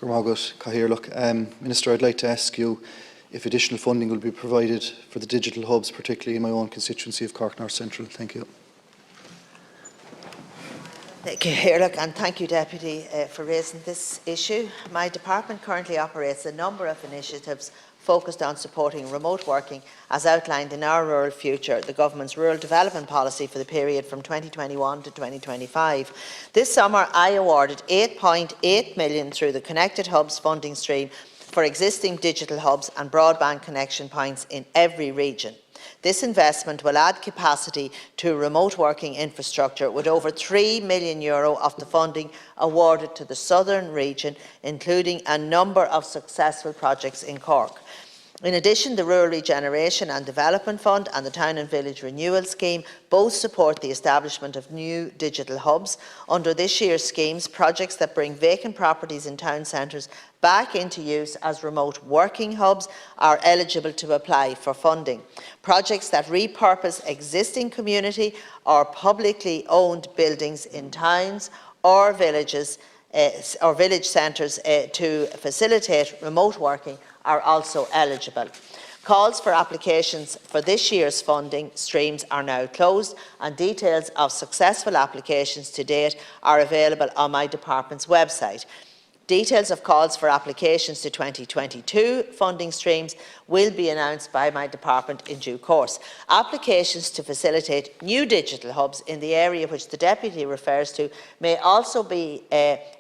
Minister, I'd like to ask you if additional funding will be provided for the digital hubs, particularly in my own constituency of Cork North Central. Thank you. Thank you, Oireachtas, and thank you, Deputy, for raising this issue. My department currently operates a number of initiatives focused on supporting remote working, as outlined in our Rural Future, the Government's rural development policy for the period from 2021 to 2025. This summer, I awarded €8.8 million through the Connected Hubs funding stream for existing digital hubs and broadband connection points in every region. This investment will add capacity to remote working infrastructure, with over €3 million of the funding awarded to the southern region, including a number of successful projects in Cork. In addition, the Rural Regeneration and Development Fund and the Town and Village Renewal Scheme both support the establishment of new digital hubs. Under this year's schemes, projects that bring vacant properties in town centres back into use as remote working hubs are eligible to apply for funding. Projects that repurpose existing community or publicly owned buildings in towns or villages or village centres to facilitate remote working are also eligible. Calls for applications for this year's funding streams are now closed, and details of successful applications to date are available on my department's website. Details of calls for applications to 2022 funding streams will be announced by my department in due course. Applications to facilitate new digital hubs in the area which the Deputy refers to may also be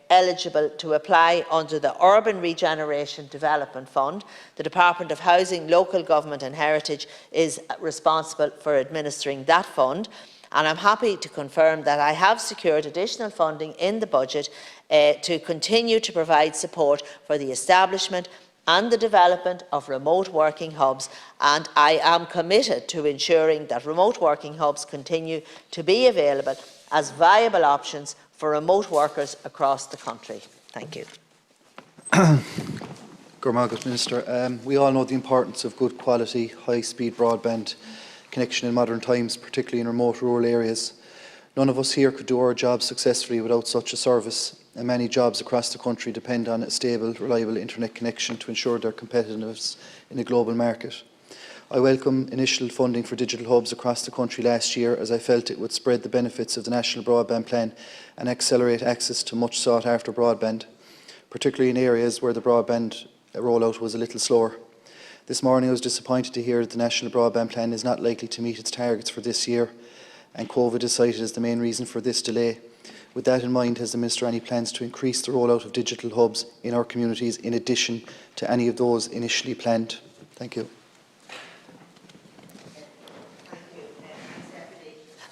eligible to apply under the Urban Regeneration Development Fund. The Department of Housing, Local Government and Heritage is responsible for administering that fund, and I'm happy to confirm that I have secured additional funding in the budget to continue to provide support for the establishment and the development of remote working hubs, and I am committed to ensuring that remote working hubs continue to be available as viable options for remote workers across the country. Thank you. Minister, we all know the importance of good quality, high-speed broadband connection in modern times, particularly in remote rural areas. None of us here could do our jobs successfully without such a service, and many jobs across the country depend on a stable, reliable internet connection to ensure their competitiveness in a global market. I welcome initial funding for digital hubs across the country last year, as I felt it would spread the benefits of the National Broadband Plan and accelerate access to much sought after broadband, particularly in areas where the broadband rollout was a little slower. This morning I was disappointed to hear that the National Broadband Plan is not likely to meet its targets for this year, and COVID is cited as the main reason for this delay. With that in mind, has the Minister any plans to increase the rollout of digital hubs in our communities in addition to any of those initially planned? Thank you.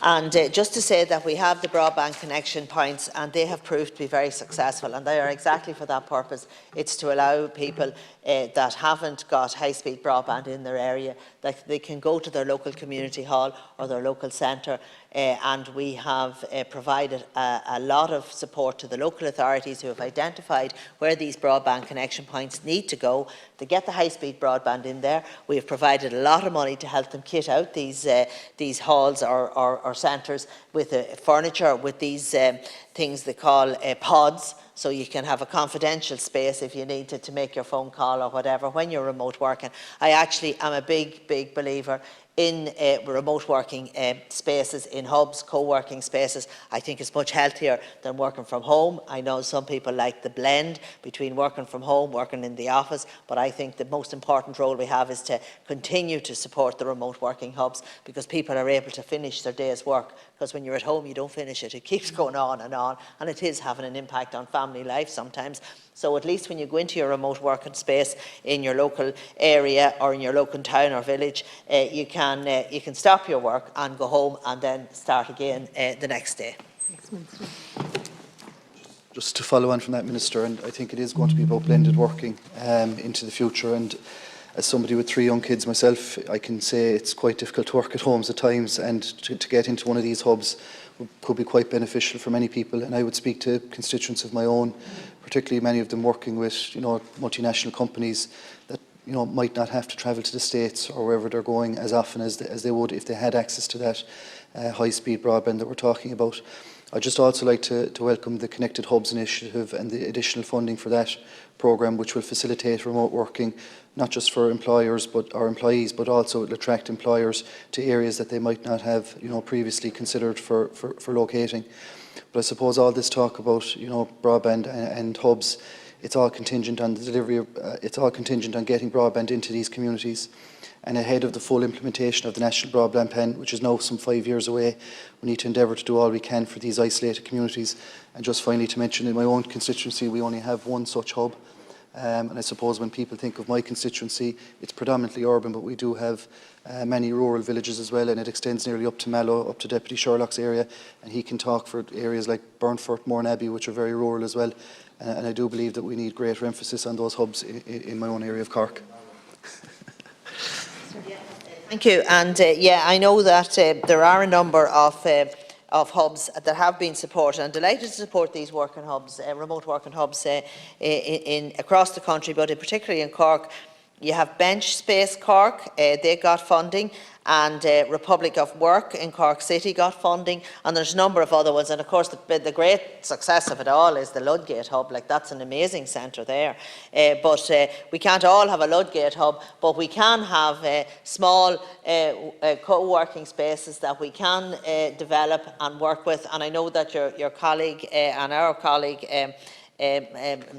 And just to say that we have the broadband connection points, and they have proved to be very successful, and they are exactly for that purpose. It's to allow people that haven't got high-speed broadband in their area, that they can go to their local community hall or their local centre, and we have provided a lot of support to the local authorities who have identified where these broadband connection points need to go to get the high-speed broadband in there. We have provided a lot of money to help them kit out these halls or centres with furniture, with these things they call pods, so you can have a confidential space if you need to make your phone call or whatever when you're remote working. I actually am a big believer in remote working spaces, in hubs, co-working spaces. I think it's much healthier than working from home. I know some people like the blend between working from home, working in the office, but I think the most important role we have is to continue to support the remote working hubs, because people are able to finish their day's work. Because when you're at home, you don't finish it. It keeps going on, and it is having an impact on family life sometimes. So at least when you go into your remote working space in your local area or in your local town or village, you can stop your work and go home and then start again the next day. Just to follow on from that, Minister, and I think it is going to be about blended working into the future. And as somebody with 3 young kids myself, I can say it's quite difficult to work at homes at times, and to get into one of these hubs could be quite beneficial for many people. And I would speak to constituents of my own, particularly many of them working with multinational companies that might not have to travel to the States or wherever they're going as often as they would if they had access to that high-speed broadband that we're talking about. I'd just also like to welcome the Connected Hubs initiative and the additional funding for that programme, which will facilitate remote working, not just for employers but our employees, but also will attract employers to areas that they might not have, previously considered for locating. But I suppose all this talk about, broadband and hubs, it's all contingent on the delivery of, it's all contingent on getting broadband into these communities. And ahead of the full implementation of the National Broadband Plan, which is now some 5 years away, we need to endeavour to do all we can for these isolated communities. And just finally to mention, in my own constituency, we only have one such hub. And I suppose when people think of my constituency, it's predominantly urban, but we do have many rural villages as well, and it extends nearly up to Mallow, up to Deputy Sherlock's area, and he can talk for areas like Burnfort, Mourneabbey, which are very rural as well. And I do believe that we need greater emphasis on those hubs in my own area of Cork. Thank you. And I know that there are a number of hubs that have been supported. I'm delighted to support these working hubs, remote working hubs across the country, but particularly in Cork. You have Bench Space Cork, they got funding, and Republic of Work in Cork City got funding, and there's a number of other ones. And of course, the great success of it all is the Ludgate Hub. Like, that's an amazing centre there. But we can't all have a Ludgate Hub, but we can have small co-working spaces that we can develop and work with. And I know that your colleague and our colleague,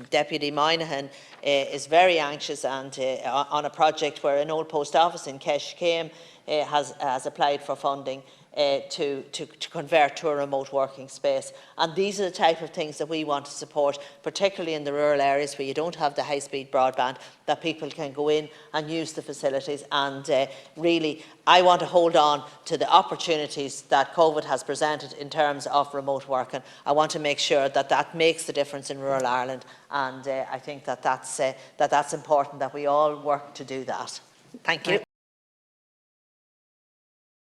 Deputy Moynihan, is very anxious and on a project where an old post office in Keshcame has applied for funding to convert to a remote working space. And these are the type of things that we want to support, particularly in the rural areas where you don't have the high-speed broadband, that people can go in and use the facilities. And really, I want to hold on to the opportunities that COVID has presented in terms of remote working. I want to make sure that that makes the difference in rural Ireland, and I think that that's important, that we all work to do that. Thank you.